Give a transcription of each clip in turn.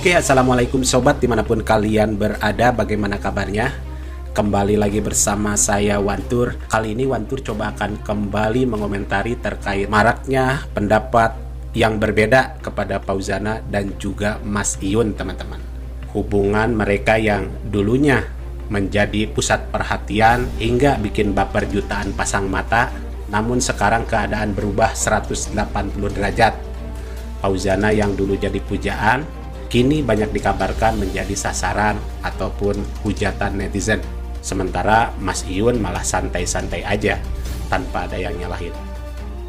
Oke, assalamualaikum sobat dimanapun kalian berada, bagaimana kabarnya? Kembali lagi bersama saya Wantur. Kali ini Wantur coba akan kembali mengomentari terkait maraknya pendapat yang berbeda kepada Fauzana dan juga Mas Iyun, teman-teman. Hubungan mereka yang dulunya menjadi pusat perhatian hingga bikin baper jutaan pasang mata, namun sekarang keadaan berubah 180 derajat. Fauzana yang dulu jadi pujaan, kini banyak dikabarkan menjadi sasaran ataupun hujatan netizen. Sementara Mas Iyun malah santai-santai aja tanpa ada yang nyalahin.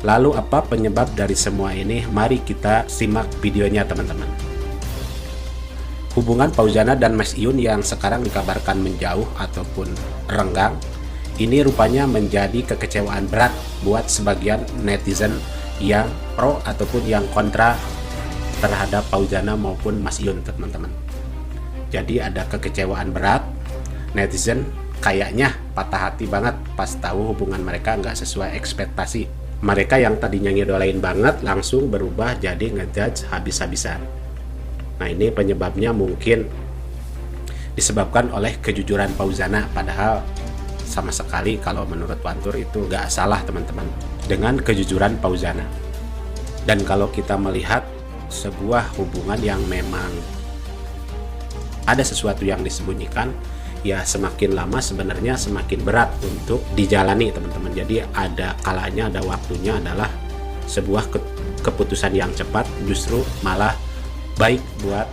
Lalu apa penyebab dari semua ini? Mari kita simak videonya, teman-teman. Hubungan Fauzana dan Mas Iyun yang sekarang dikabarkan menjauh ataupun renggang, ini rupanya menjadi kekecewaan berat buat sebagian netizen yang pro ataupun yang kontra terhadap Fauzana maupun Mas Iyun, teman-teman. Jadi ada kekecewaan berat, netizen kayaknya patah hati banget pas tahu hubungan mereka nggak sesuai ekspektasi. Mereka yang tadinya ngidolain banget langsung berubah jadi ngejudge habis-habisan. Nah, ini penyebabnya mungkin disebabkan oleh kejujuran Fauzana, padahal sama sekali kalau menurut Wantur itu nggak salah, teman-teman, dengan kejujuran Fauzana. Dan kalau kita melihat sebuah hubungan yang memang ada sesuatu yang disembunyikan, ya semakin lama sebenarnya semakin berat untuk dijalani, teman-teman. Jadi ada kalanya, ada waktunya adalah sebuah keputusan yang cepat justru malah baik buat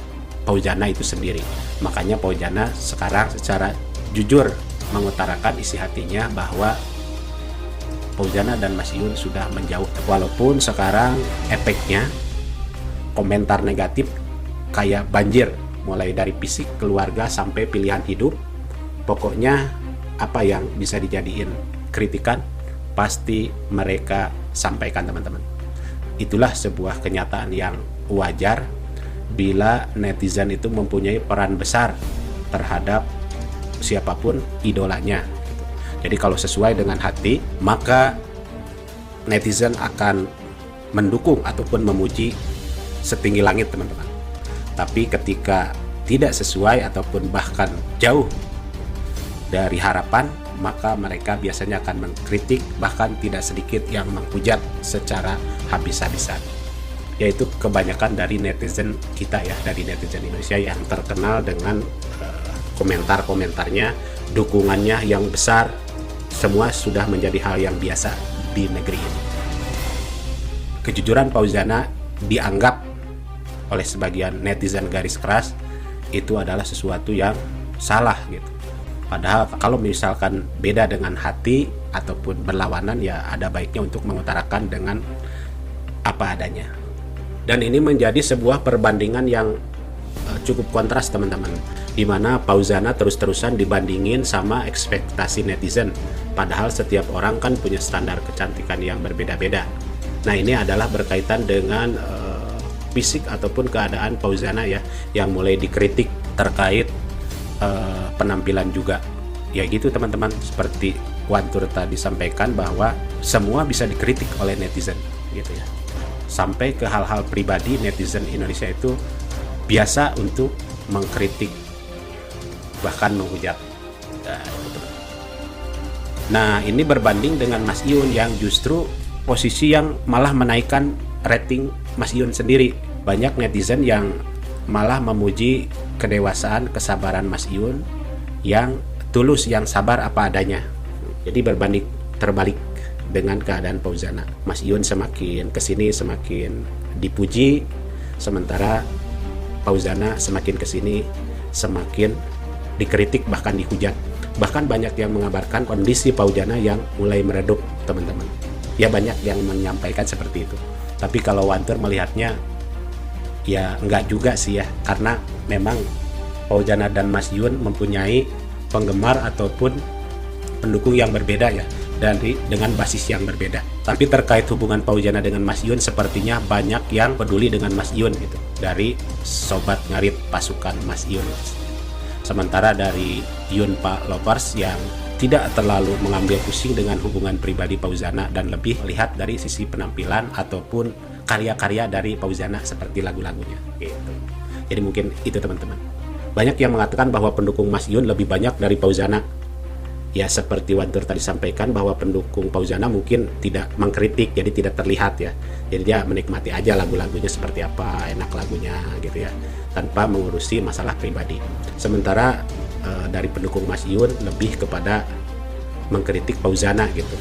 Fauzana itu sendiri. Makanya Fauzana sekarang secara jujur mengutarakan isi hatinya bahwa Fauzana dan Mas Iyun sudah menjauh. Walaupun sekarang efeknya komentar negatif kayak banjir, mulai dari fisik, keluarga, sampai pilihan hidup. Pokoknya apa yang bisa dijadiin kritikan pasti mereka sampaikan, teman-teman. Itulah sebuah kenyataan yang wajar bila netizen itu mempunyai peran besar terhadap siapapun idolanya. Jadi kalau sesuai dengan hati, maka netizen akan mendukung ataupun memuji setinggi langit, teman-teman. Tapi ketika tidak sesuai ataupun bahkan jauh dari harapan, maka mereka biasanya akan mengkritik, bahkan tidak sedikit yang menghujat secara habis-habisan. Yaitu kebanyakan dari netizen kita ya, dari netizen Indonesia yang terkenal dengan komentar-komentarnya, dukungannya yang besar. Semua sudah menjadi hal yang biasa di negeri ini. Kejujuran Fauzana dianggap oleh sebagian netizen garis keras itu adalah sesuatu yang salah gitu. Padahal kalau misalkan beda dengan hati ataupun berlawanan, ya ada baiknya untuk mengutarakan dengan apa adanya. Dan ini menjadi sebuah perbandingan yang cukup kontras, teman-teman, di mana Fauzana terus-terusan dibandingin sama ekspektasi netizen. Padahal setiap orang kan punya standar kecantikan yang berbeda-beda. Nah, ini adalah berkaitan dengan fisik ataupun keadaan Fauzana ya, yang mulai dikritik terkait penampilan juga. Ya gitu, teman-teman, seperti Wantur tadi sampaikan bahwa semua bisa dikritik oleh netizen gitu ya. Sampai ke hal-hal pribadi, netizen Indonesia itu biasa untuk mengkritik bahkan menghujat. Nah, ini berbanding dengan Mas Iyun yang justru posisi yang malah menaikkan rating Mas Iyun sendiri. Banyak netizen yang malah memuji kedewasaan, kesabaran Mas Iyun yang tulus, yang sabar apa adanya. Jadi berbanding terbalik dengan keadaan Fauzana. Mas Iyun semakin kesini semakin dipuji, sementara Fauzana semakin kesini semakin dikritik bahkan dihujat. Bahkan banyak yang mengabarkan kondisi Fauzana yang mulai meredup, teman-teman. Ya banyak yang menyampaikan seperti itu. Tapi kalau Wantur melihatnya, ya enggak juga sih ya, karena memang Fauzana dan Mas Iyun mempunyai penggemar ataupun pendukung yang berbeda ya, dengan basis yang berbeda. Tapi terkait hubungan Fauzana dengan Mas Iyun, sepertinya banyak yang peduli dengan Mas Iyun gitu, dari sobat ngarit pasukan Mas Iyun. Sementara dari Iyun Pak Lovers yang tidak terlalu mengambil pusing dengan hubungan pribadi Fauzana dan lebih melihat dari sisi penampilan ataupun karya-karya dari Fauzana seperti lagu-lagunya gitu. Jadi mungkin itu teman-teman. Banyak yang mengatakan bahwa pendukung Mas Yun lebih banyak dari Fauzana. Ya seperti Wantur tadi sampaikan bahwa pendukung Fauzana mungkin tidak mengkritik, jadi tidak terlihat ya. Jadi dia menikmati aja lagu-lagunya seperti apa, enak lagunya gitu ya, tanpa mengurusi masalah pribadi. Sementara dari pendukung Mas Yun lebih kepada mengkritik Fauzana gitu.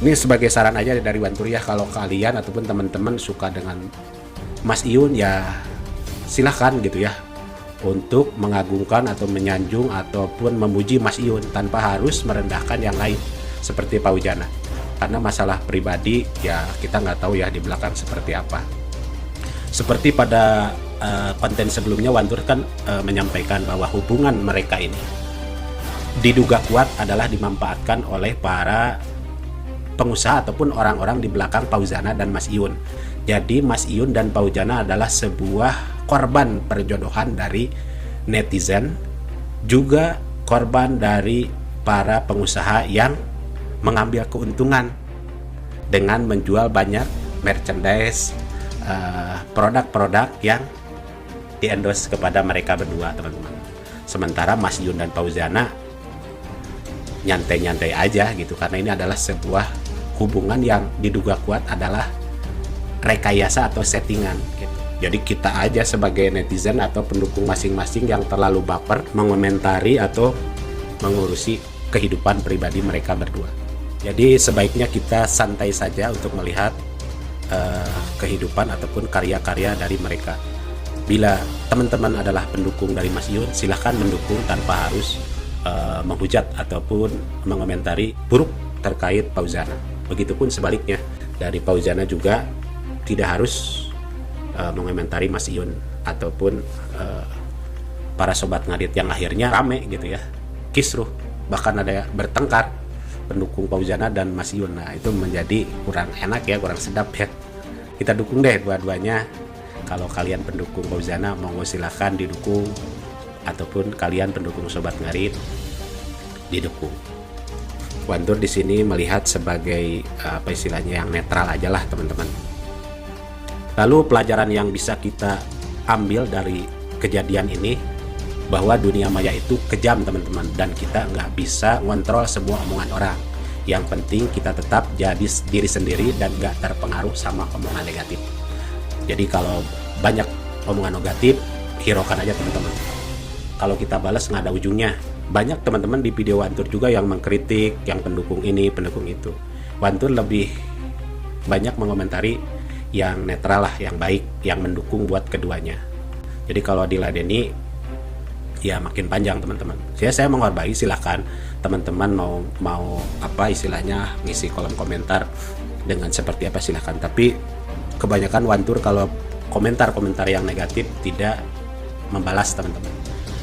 Ini sebagai saran aja dari Wantur ya, kalau kalian ataupun teman-teman suka dengan Mas Yun ya silahkan gitu ya untuk mengagungkan atau menyanjung ataupun memuji Mas Yun tanpa harus merendahkan yang lain seperti Fauzana. Karena masalah pribadi ya kita nggak tahu ya di belakang seperti apa. Seperti pada konten sebelumnya Wantur kan menyampaikan bahwa hubungan mereka ini diduga kuat adalah dimanfaatkan oleh para pengusaha ataupun orang-orang di belakang Fauzana dan Mas Yun. Jadi Mas Yun dan Fauzana adalah sebuah korban perjodohan dari netizen, juga korban dari para pengusaha yang mengambil keuntungan dengan menjual banyak merchandise, produk-produk yang di-endorse kepada mereka berdua teman-teman. Sementara Mas Yun dan Fauzana nyantai-nyantai aja gitu, karena ini adalah sebuah hubungan yang diduga kuat adalah rekayasa atau settingan gitu. Jadi kita aja sebagai netizen atau pendukung masing-masing yang terlalu baper mengomentari atau mengurusi kehidupan pribadi mereka berdua. Jadi sebaiknya kita santai saja untuk melihat kehidupan ataupun karya-karya dari mereka. Bila teman-teman adalah pendukung dari Mas Yun, silahkan mendukung tanpa harus menghujat ataupun mengomentari buruk terkait Fauzana. Begitupun sebaliknya, dari Fauzana juga tidak harus mengomentari Mas Yun ataupun para sobat ngadit yang akhirnya rame gitu ya, kisruh, bahkan ada bertengkar pendukung Fauzana dan Mas Yun. Nah itu menjadi kurang enak ya, kurang sedap ya. Kita dukung deh dua-duanya. Kalau kalian pendukung Fauzana, monggo silahkan didukung, ataupun kalian pendukung sobat ngarit didukung. Wantur di sini melihat sebagai apa istilahnya yang netral aja lah teman-teman. Lalu pelajaran yang bisa kita ambil dari kejadian ini bahwa dunia maya itu kejam teman-teman, dan kita nggak bisa ngontrol semua omongan orang. Yang penting kita tetap jadi diri sendiri dan nggak terpengaruh sama omongan negatif. Jadi kalau banyak omongan negatif, hiraukan aja teman-teman. Kalau kita balas nggak ada ujungnya. Banyak teman-teman di video Wantur juga yang mengkritik, yang pendukung ini, pendukung itu. Wantur lebih banyak mengomentari yang netral lah, yang baik, yang mendukung buat keduanya. Jadi kalau diladeni ya makin panjang teman-teman. Saya menghargai, silahkan teman-teman mau apa istilahnya ngisi kolom komentar dengan seperti apa silahkan. Tapi kebanyakan Wantur kalau komentar-komentar yang negatif tidak membalas teman-teman.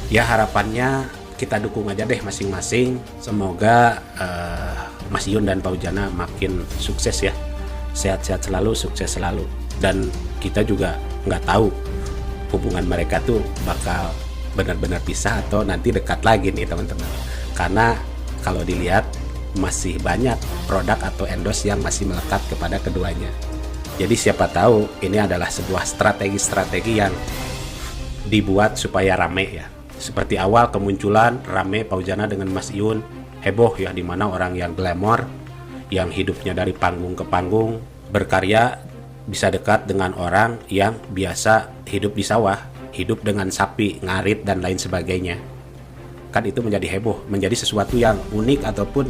Ya harapannya kita dukung aja deh masing-masing. Semoga Mas Yun dan Fauzana makin sukses ya, sehat-sehat selalu, sukses selalu. Dan kita juga nggak tahu hubungan mereka tuh bakal benar-benar pisah atau nanti dekat lagi nih teman-teman. Karena kalau dilihat masih banyak produk atau endorse yang masih melekat kepada keduanya. Jadi siapa tahu ini adalah sebuah strategi-strategi yang dibuat supaya rame ya. Seperti awal kemunculan rame Fauzana dengan Mas Yun, heboh ya, dimana orang yang glamor, yang hidupnya dari panggung ke panggung, berkarya bisa dekat dengan orang yang biasa hidup di sawah, hidup dengan sapi, ngarit dan lain sebagainya. Kan itu menjadi heboh, menjadi sesuatu yang unik ataupun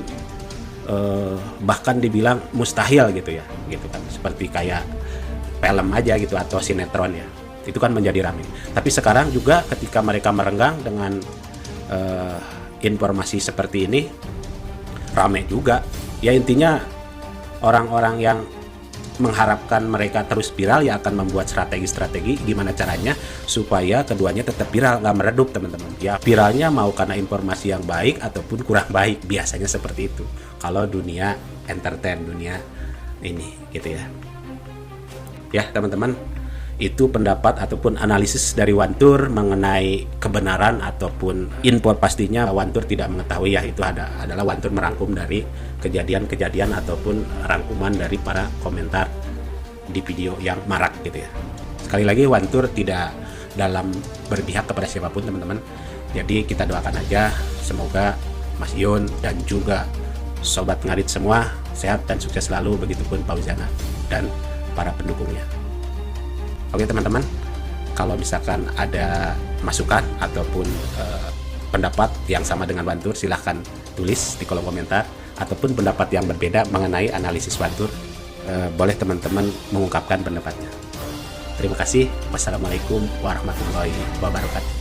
bahkan dibilang mustahil gitu ya, gitu kan, seperti kayak film aja gitu atau sinetron ya. Itu kan menjadi ramai. Tapi sekarang juga ketika mereka merenggang dengan informasi seperti ini, ramai juga. Ya intinya orang-orang yang mengharapkan mereka terus viral ya akan membuat strategi-strategi gimana caranya supaya keduanya tetap viral, nggak meredup teman-teman. Ya viralnya mau karena informasi yang baik ataupun kurang baik, biasanya seperti itu. Kalau dunia entertain, dunia ini gitu ya. Ya teman-teman, itu pendapat ataupun analisis dari Wantur mengenai kebenaran ataupun info pastinya Wantur tidak mengetahui ya. Itu adalah Wantur merangkum dari kejadian-kejadian ataupun rangkuman dari para komentar di video yang marak gitu ya. Sekali lagi Wantur tidak dalam berpihak kepada siapapun teman-teman. Jadi kita doakan aja semoga Mas Ion dan juga Sobat Ngarit semua sehat dan sukses selalu, begitupun Pak Wizana dan para pendukungnya. Oke teman-teman, kalau misalkan ada masukan ataupun pendapat yang sama dengan Wantur, silahkan tulis di kolom komentar, ataupun pendapat yang berbeda mengenai analisis Wantur, boleh teman-teman mengungkapkan pendapatnya. Terima kasih. Wassalamualaikum warahmatullahi wabarakatuh.